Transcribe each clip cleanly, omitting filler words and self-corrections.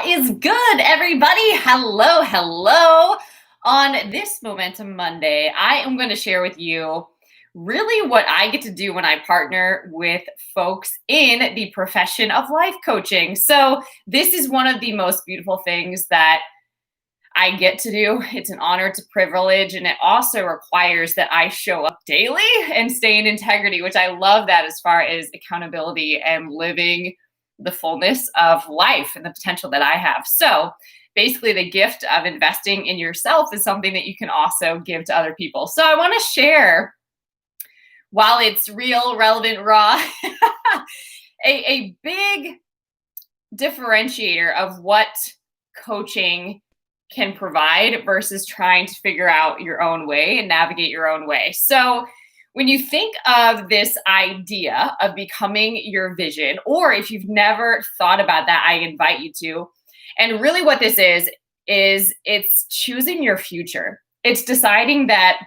What is good, everybody? Hello, hello. On this Momentum Monday, I am going to share with you really what I get to do when I partner with folks in the profession of life coaching. So, this is one of the most beautiful things that I get to do. It's an honor, it's a privilege, and it also requires that I show up daily and stay in integrity, which I love that as far as accountability and living the fullness of life and the potential that I have. So basically, the gift of investing in yourself is something that you can also give to other people. So I want to share, while it's real, relevant, raw, a big differentiator of what coaching can provide versus trying to figure out your own way and navigate your own way. So when you think of this idea of becoming your vision, or if you've never thought about that, I invite you to. And really what this is it's choosing your future. It's deciding that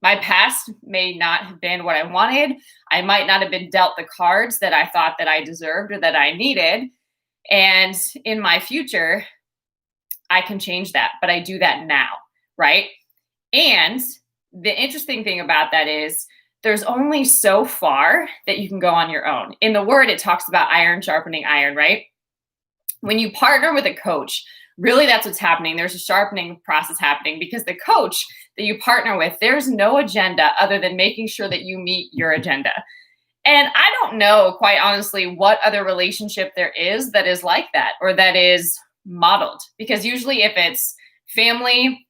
my past may not have been what I wanted. I might not have been dealt the cards that I thought that I deserved or that I needed. And in my future, I can change that, but I do that now, right? And the interesting thing about that is there's only so far that you can go on your own. In the word, it talks about iron sharpening iron, right? When you partner with a coach, really that's what's happening. There's a sharpening process happening because the coach that you partner with, there's no agenda other than making sure that you meet your agenda. And I don't know, quite honestly, what other relationship there is that is like that or that is modeled. Because usually if it's family,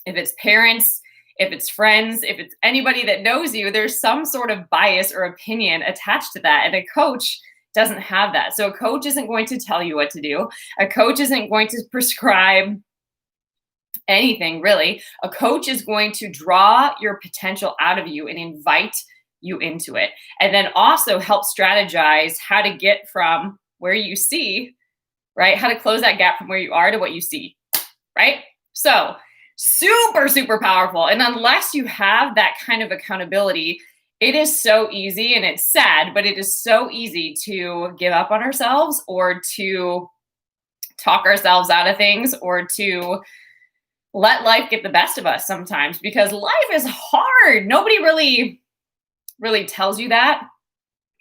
if it's parents, if it's friends, if it's anybody that knows you, there's some sort of bias or opinion attached to that. And a coach doesn't have that. So a coach isn't going to tell you what to do. A coach isn't going to prescribe anything, really. A coach is going to draw your potential out of you and invite you into it. And then also help strategize how to get from where you see, right? How to close that gap from where you are to what you see, right? So super, super powerful. And unless you have that kind of accountability, it is so easy, and it's sad, but it is so easy to give up on ourselves or to talk ourselves out of things or to let life get the best of us sometimes, because life is hard. Nobody really tells you that.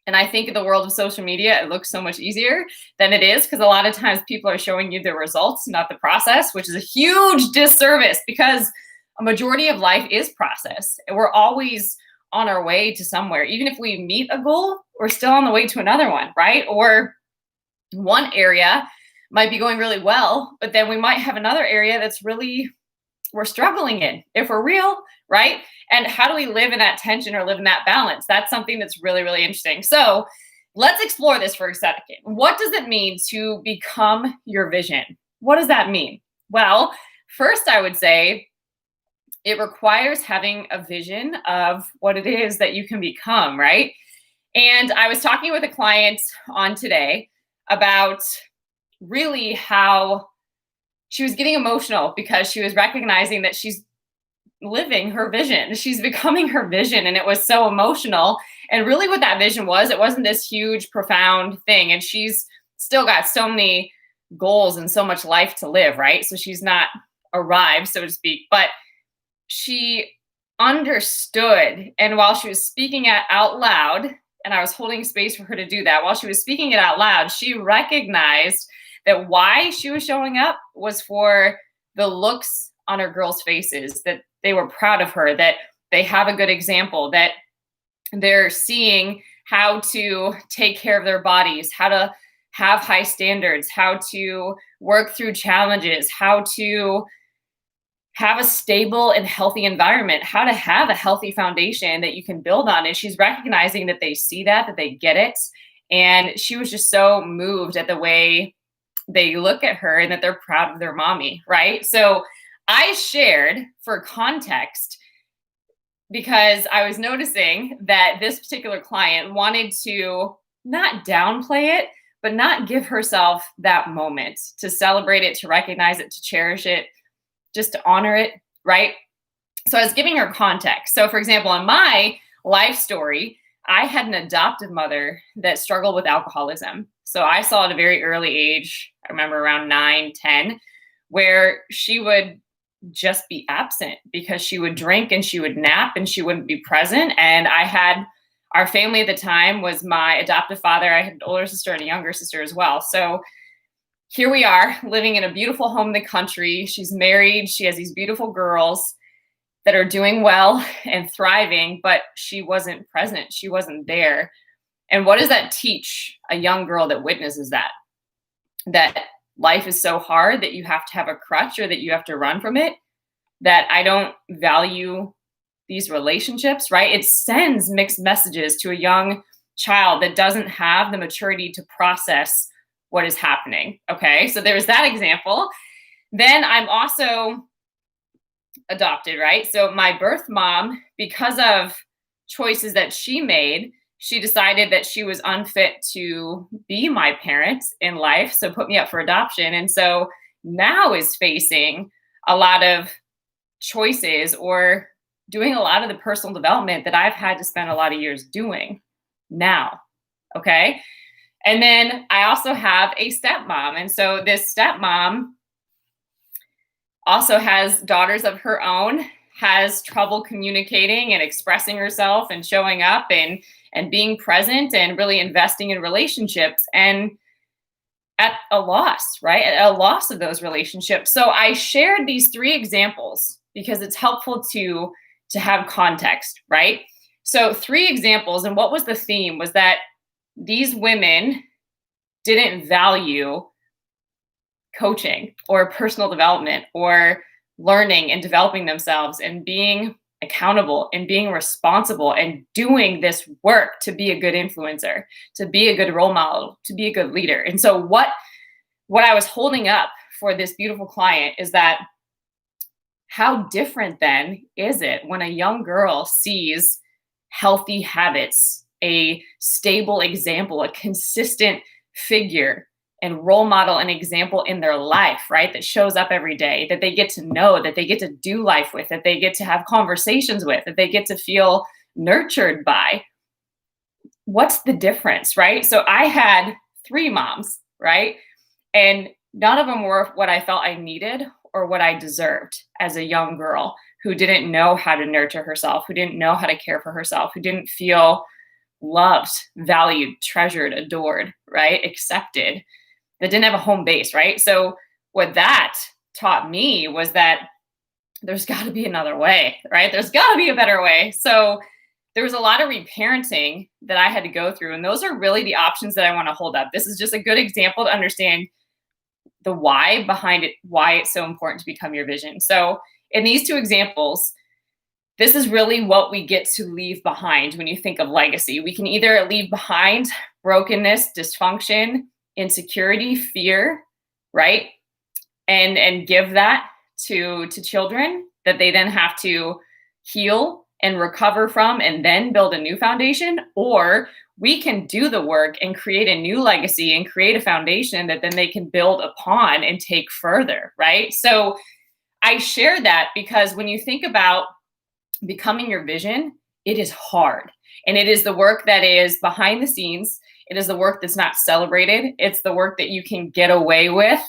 And I think in the world of social media, it looks so much easier than it is, because a lot of times people are showing you the results, not the process, which is a huge disservice because a majority of life is process. And we're always on our way to somewhere. Even if we meet a goal, we're still on the way to another one, right? Or one area might be going really well, but then we might have another area that's we're struggling in, if we're real, right? And how do we live in that tension or live in that balance? That's something that's really, really interesting. So let's explore this for a second. What does it mean to become your vision? What does that mean? Well, first, I would say it requires having a vision of what it is that you can become, right? And I was talking with a client on today about really how she was getting emotional because she was recognizing that she's living her vision. She's becoming her vision. And it was so emotional. And really what that vision was, it wasn't this huge, profound thing. And she's still got so many goals and so much life to live, right? So she's not arrived, so to speak, but she understood. And while she was speaking it out loud, and I was holding space for her to do that, while she was speaking it out loud, she recognized that why she was showing up was for the looks on her girls' faces, that they were proud of her, that they have a good example, that they're seeing how to take care of their bodies, how to have high standards, how to work through challenges, how to have a stable and healthy environment, how to have a healthy foundation that you can build on. And she's recognizing that they see that they get it. And she was just so moved at the way they look at her and that they're proud of their mommy, right? So I shared for context because I was noticing that this particular client wanted to not downplay it, but not give herself that moment to celebrate it, to recognize it, to cherish it, just to honor it, right? So I was giving her context. So for example, in my life story, I had an adoptive mother that struggled with alcoholism. So I saw at a very early age, I remember around 9, 10, where she would just be absent because she would drink and she would nap and she wouldn't be present. And our family at the time was my adoptive father. I had an older sister and a younger sister as well. So here we are living in a beautiful home in the country. She's married. She has these beautiful girls that are doing well and thriving, but she wasn't present. She wasn't there. And what does that teach a young girl that witnesses that? That life is so hard that you have to have a crutch or that you have to run from it, that I don't value these relationships, right? It sends mixed messages to a young child that doesn't have the maturity to process what is happening. Okay, so there's that example. Then I'm also adopted, right? So my birth mom, because of choices that she made, she decided that she was unfit to be my parent in life, so put me up for adoption. And so now is facing a lot of choices or doing a lot of the personal development that I've had to spend a lot of years doing now. Okay. And then I also have a stepmom. And so this stepmom also has daughters of her own, has trouble communicating and expressing herself and showing up and being present and really investing in relationships, and at a loss, right? At a loss of those relationships. So I shared these 3 examples because it's helpful to have context, right? So 3 examples, and what was the theme was that these women didn't value coaching or personal development or learning and developing themselves and being accountable and being responsible and doing this work to be a good influencer, to be a good role model, to be a good leader. And so what I was holding up for this beautiful client is that how different then is it when a young girl sees healthy habits, a stable example, a consistent figure and role model and example in their life, right? That shows up every day, that they get to know, that they get to do life with, that they get to have conversations with, that they get to feel nurtured by. What's the difference, right? So I had 3 moms, right? And none of them were what I felt I needed or what I deserved as a young girl who didn't know how to nurture herself, who didn't know how to care for herself, who didn't feel loved, valued, treasured, adored, right? Accepted, that didn't have a home base, right? So what that taught me was that there's got to be another way, right? There's got to be a better way. So there was a lot of reparenting that I had to go through. And those are really the options that I want to hold up. This is just a good example to understand the why behind it, why it's so important to become your vision. So in these 2 examples, this is really what we get to leave behind when you think of legacy. We can either leave behind brokenness, dysfunction, insecurity, fear, right? And give that to children that they then have to heal and recover from and then build a new foundation. Or we can do the work and create a new legacy and create a foundation that then they can build upon and take further, right? So I share that because when you think about becoming your vision, it is hard. And it is the work that is behind the scenes. It is the work that's not celebrated. It's the work that you can get away with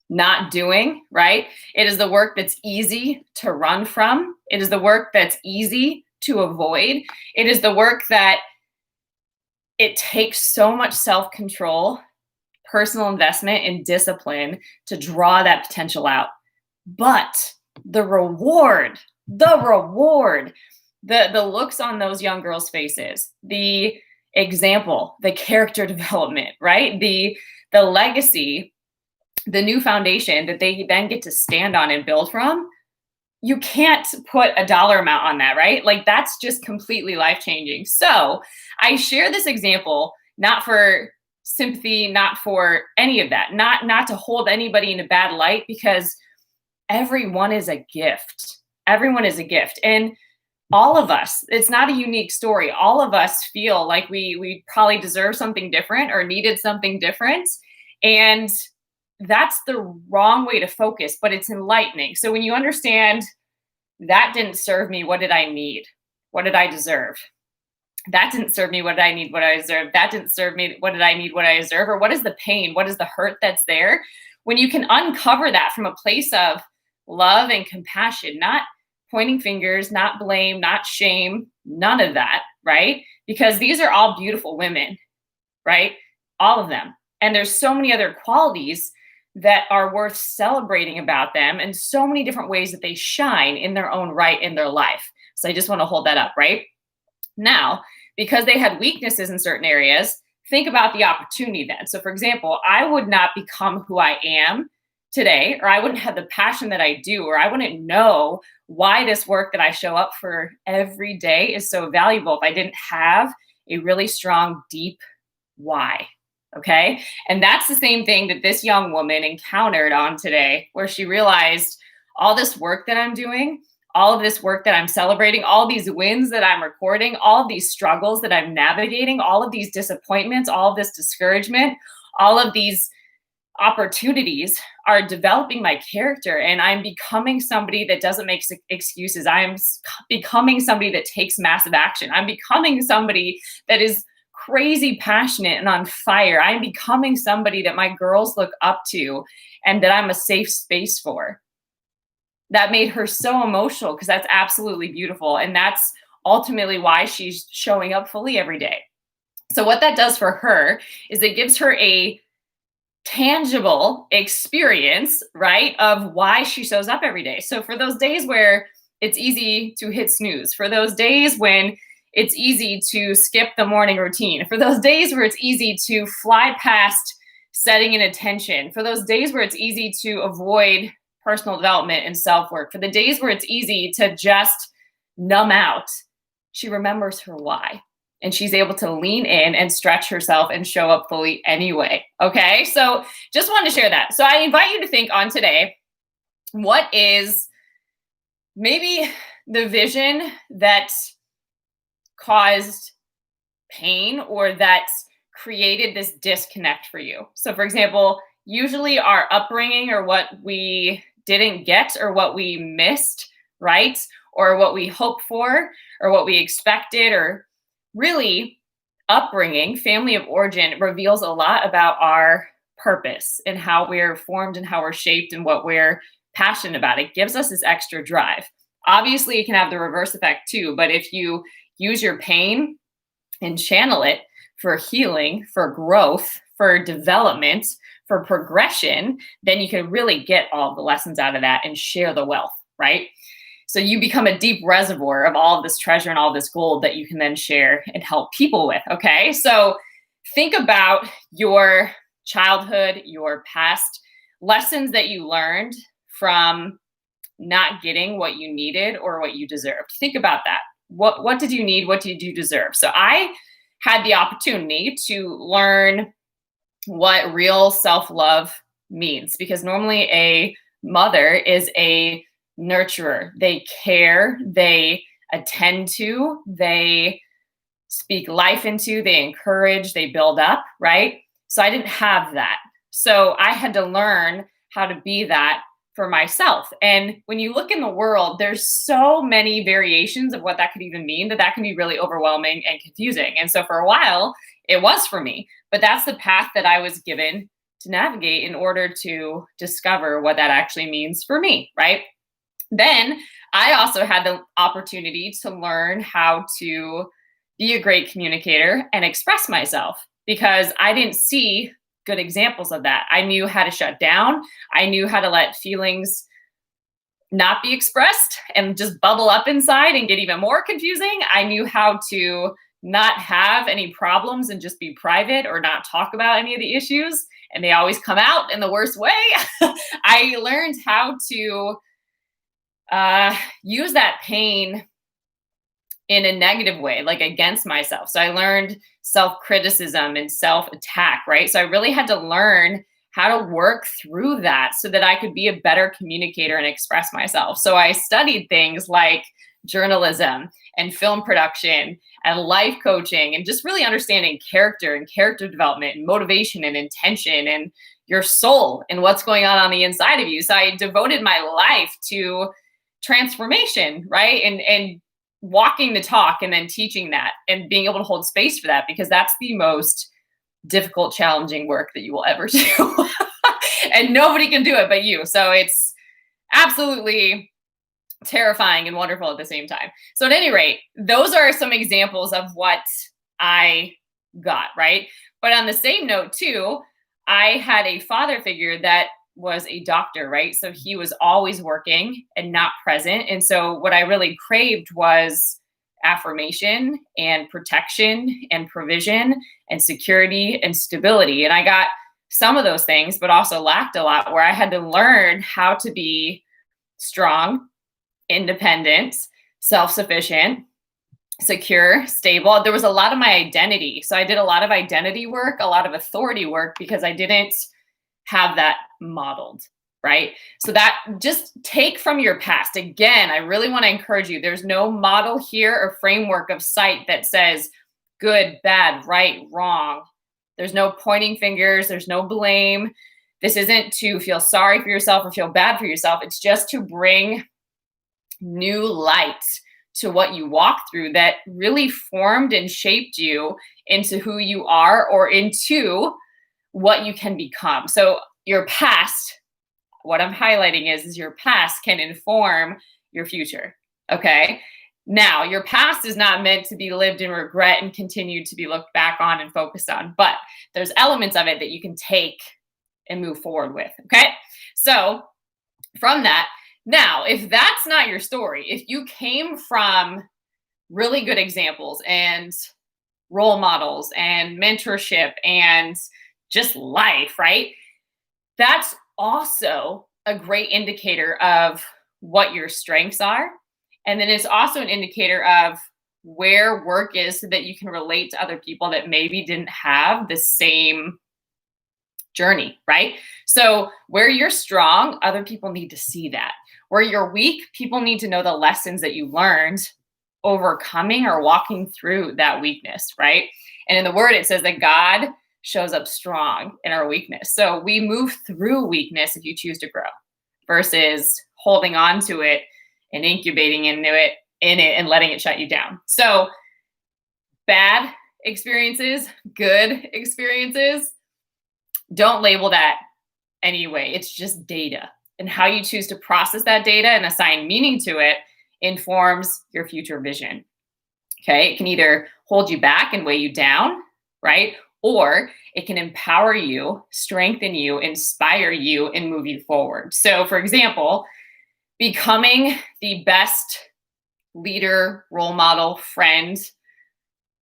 not doing, right? It is the work that's easy to run from. It is the work that's easy to avoid. It is the work that it takes so much self-control, personal investment, and discipline to draw that potential out. But the reward, the looks on those young girls' faces, the example, the character development, right? The legacy, the new foundation that they then get to stand on and build from, you can't put a dollar amount on that, right? Like that's just completely life-changing. So I share this example, not for sympathy, not for any of that, not to hold anybody in a bad light, because everyone is a gift. Everyone is a gift. And all of us, it's not a unique story. All of us feel like we probably deserve something different or needed something different. And that's the wrong way to focus, but it's enlightening. So when you understand that didn't serve me, what did I need? What did I deserve? That didn't serve me. What did I need? What I deserve? That didn't serve me. What did I need? What I deserve? Or what is the pain? What is the hurt that's there? When you can uncover that from a place of love and compassion, not pointing fingers, not blame, not shame, none of that, right? Because these are all beautiful women, right? All of them. And there's so many other qualities that are worth celebrating about them, and so many different ways that they shine in their own right in their life. So I just want to hold that up, right? Now, because they had weaknesses in certain areas, think about the opportunity then. So, for example, I would not become who I am today, or I wouldn't have the passion that I do, or I wouldn't know why this work that I show up for every day is so valuable if I didn't have a really strong, deep why. Okay. And that's the same thing that this young woman encountered on today, where she realized all this work that I'm doing, all of this work that I'm celebrating, all these wins that I'm recording, all of these struggles that I'm navigating, all of these disappointments, all of this discouragement, all of these opportunities are developing my character, and I'm becoming somebody that doesn't make excuses. I'm becoming somebody that takes massive action. I'm becoming somebody that is crazy passionate and on fire. I'm becoming somebody that my girls look up to and that I'm a safe space for. That made her so emotional, because that's absolutely beautiful. And that's ultimately why she's showing up fully every day. So what that does for her is it gives her a tangible experience, right, of why she shows up every day. So for those days where it's easy to hit snooze, for those days when it's easy to skip the morning routine, for those days where it's easy to fly past setting an intention, for those days where it's easy to avoid personal development and self-work, for the days where it's easy to just numb out, she remembers her why. And she's able to lean in and stretch herself and show up fully anyway. Okay. So just wanted to share that. So I invite you to think on today, what is maybe the vision that caused pain or that created this disconnect for you? So for example, usually our upbringing, or what we didn't get, or what we missed, right? Or what we hoped for, or what we expected, or really, upbringing, family of origin, reveals a lot about our purpose and how we're formed and how we're shaped and what we're passionate about. It gives us this extra drive. Obviously, it can have the reverse effect too, but if you use your pain and channel it for healing, for growth, for development, for progression, then you can really get all the lessons out of that and share the wealth, right? So you become a deep reservoir of all of this treasure and all this gold that you can then share and help people with. Okay. So think about your childhood, your past lessons that you learned from not getting what you needed or what you deserved. Think about that. What did you need? What did you deserve? So I had the opportunity to learn what real self-love means, because normally a mother is a nurturer. They care, they attend to, they speak life into, they encourage, they build up, right? So I didn't have that. So I had to learn how to be that for myself. And when you look in the world, there's so many variations of what that could even mean that can be really overwhelming and confusing. And so for a while, it was for me, but that's the path that I was given to navigate in order to discover what that actually means for me, right? Then I also had the opportunity to learn how to be a great communicator and express myself, because I didn't see good examples of that. I knew how to shut down. I knew how to let feelings not be expressed and just bubble up inside and get even more confusing. I knew how to not have any problems and just be private or not talk about any of the issues, and they always come out in the worst way. I learned how to use that pain in a negative way, like against myself. So I learned self-criticism and self-attack, right? So I really had to learn how to work through that so that I could be a better communicator and express myself. So I studied things like journalism and film production and life coaching, and just really understanding character and character development and motivation and intention and your soul and what's going on the inside of you. So I devoted my life to transformation, right? And walking the talk and then teaching that and being able to hold space for that, because that's the most difficult, challenging work that you will ever do. And nobody can do it but you. So it's absolutely terrifying and wonderful at the same time. So at any rate, those are some examples of what I got, right? But on the same note too, I had a father figure that was a doctor, right? So he was always working and not present. And so what I really craved was affirmation and protection and provision and security and stability. And I got some of those things, but also lacked a lot, where I had to learn how to be strong, independent, self-sufficient, secure, stable. There was a lot of my identity. So I did a lot of identity work, a lot of authority work, because I didn't have that modeled, right? So that, just take from your past. Again, I really want to encourage you. There's no model here or framework of sight that says good, bad, right, wrong. There's no pointing fingers. There's no blame. This isn't to feel sorry for yourself or feel bad for yourself. It's just to bring new light to what you walked through that really formed and shaped you into who you are, or into what you can become. So your past, what I'm highlighting is your past can inform your future. Okay. Now, your past is not meant to be lived in regret and continued to be looked back on and focused on, but there's elements of it that you can take and move forward with. Okay. So from that, now, if that's not your story, if you came from really good examples and role models and mentorship and just life, right? That's also a great indicator of what your strengths are. And then it's also an indicator of where work is, so that you can relate to other people that maybe didn't have the same journey, right? So where you're strong, other people need to see that. Where you're weak, people need to know the lessons that you learned overcoming or walking through that weakness, right? And in the word, it says that God shows up strong in our weakness. So we move through weakness if you choose to grow, versus holding on to it and incubating in it and letting it shut you down. So bad experiences, good experiences, don't label that anyway. It's just data. And how you choose to process that data and assign meaning to it informs your future vision. Okay. It can either hold you back and weigh you down, right? Or it can empower you, strengthen you, inspire you, and move you forward. So for example, becoming the best leader, role model, friend,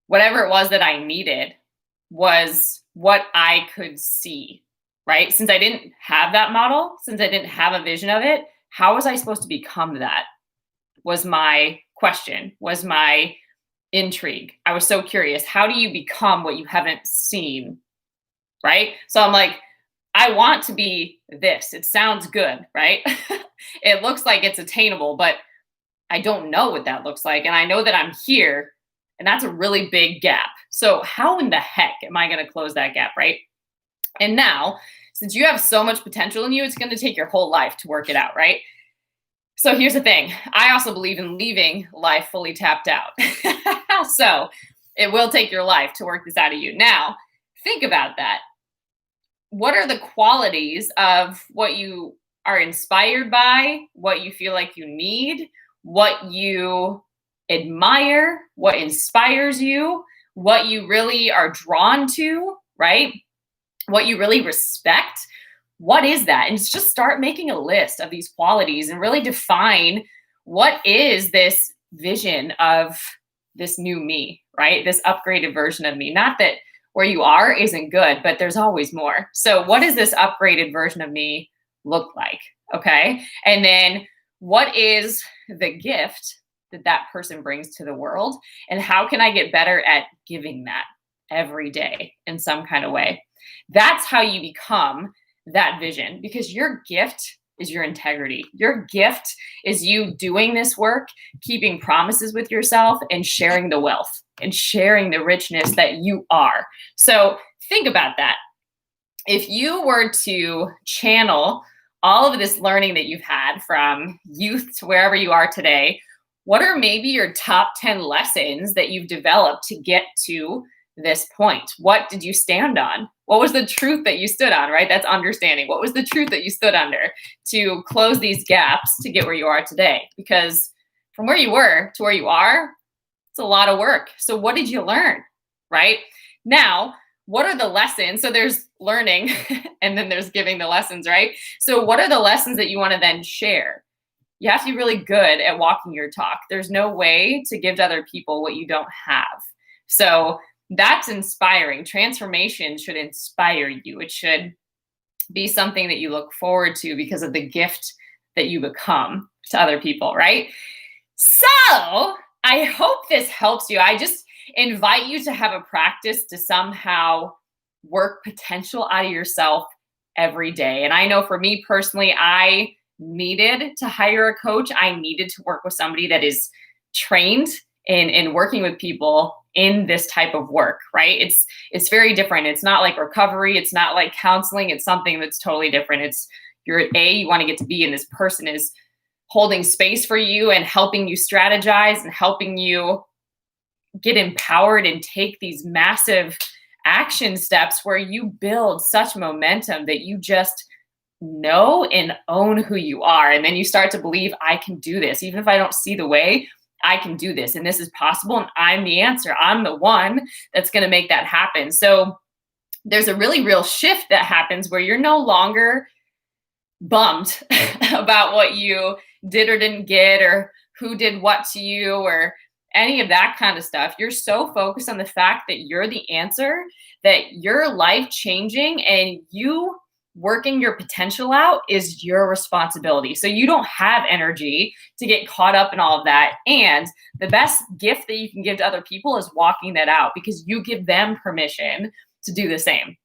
whatever it was that I needed, was what I could see, right? Since I didn't have that model, since I didn't have a vision of it, how was I supposed to become that? Was my question, was my intrigue. I was so curious. How do you become what you haven't seen, right? So I'm like, I want to be this. It sounds good, right? It looks like it's attainable, but I don't know what that looks like. And I know that I'm here, and that's a really big gap. So how in the heck am I going to close that gap, right? And now, since you have so much potential in you, it's going to take your whole life to work it out, right? So here's the thing. I also believe in leaving life fully tapped out. So it will take your life to work this out of you. Now, think about that. What are the qualities of what you are inspired by, what you feel like you need, what you admire, what inspires you, what you really are drawn to, right? What you really respect? What is that? And just start making a list of these qualities and really define what is this vision of this new me, right? This upgraded version of me. Not that where you are isn't good, but there's always more. So what does this upgraded version of me look like? Okay. And then what is the gift that that person brings to the world? And how can I get better at giving that every day in some kind of way? That's how you become that vision, because your gift is your integrity. Your gift is you doing this work, keeping promises with yourself, and sharing the wealth and sharing the richness that you are. So think about that. If you were to channel all of this learning that you've had from youth to wherever you are today, What are maybe your top 10 lessons that you've developed to get to this point? What did you stand on? What was the truth that you stood on, right? That's understanding. What was the truth that you stood under to close these gaps to get where you are today? Because from where you were to where you are, it's a lot of work. So what did you learn, right? Now, what are the lessons? So there's learning and then there's giving the lessons, right? So what are the lessons that you want to then share? You have to be really good at walking your talk. There's no way to give to other people what you don't have. So that's inspiring. Transformation should inspire you. It should be something that you look forward to because of the gift that you become to other people, right? So I hope this helps you. I just invite you to have a practice to somehow work potential out of yourself every day. And I know for me personally, I needed to hire a coach. I needed to work with somebody that is trained in working with people in this type of work, right? It's very different. It's not like recovery. It's not like counseling. It's something that's totally different. It's you're at A, you want to get to B, and this person is holding space for you and helping you strategize and helping you get empowered and take these massive action steps where you build such momentum that you just know and own who you are. And then you start to believe, I can do this. Even if I don't see the way, I can do this. And this is possible. And I'm the answer. I'm the one that's going to make that happen. So there's a really real shift that happens where you're no longer bummed about what you did or didn't get or who did what to you or any of that kind of stuff. You're so focused on the fact that you're the answer, that you're life changing, and you working your potential out is your responsibility. So you don't have energy to get caught up in all of that. And the best gift that you can give to other people is walking that out because you give them permission to do the same.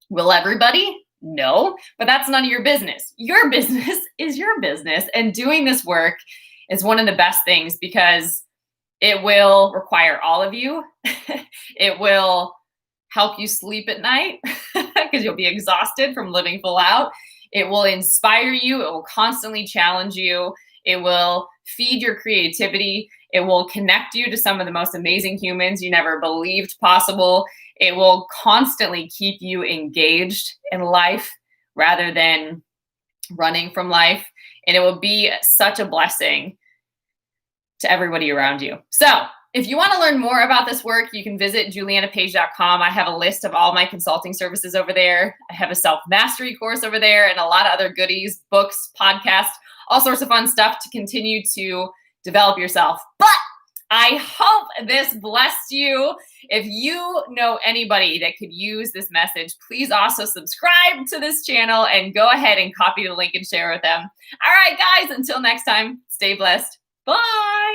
Will everybody? No, but that's none of your business. Your business is your business. And doing this work is one of the best things because it will require all of you. It will help you sleep at night because you'll be exhausted from living full out. It will inspire you. It will constantly challenge you. It will feed your creativity. It will connect you to some of the most amazing humans you never believed possible. It will constantly keep you engaged in life rather than running from life. And it will be such a blessing to everybody around you. So if you want to learn more about this work, you can visit julianapage.com. I have a list of all my consulting services over there. I have a self-mastery course over there and a lot of other goodies, books, podcasts, all sorts of fun stuff to continue to develop yourself. But I hope this blessed you. If you know anybody that could use this message, please also subscribe to this channel and go ahead and copy the link and share with them. All right, guys, until next time, stay blessed. Bye.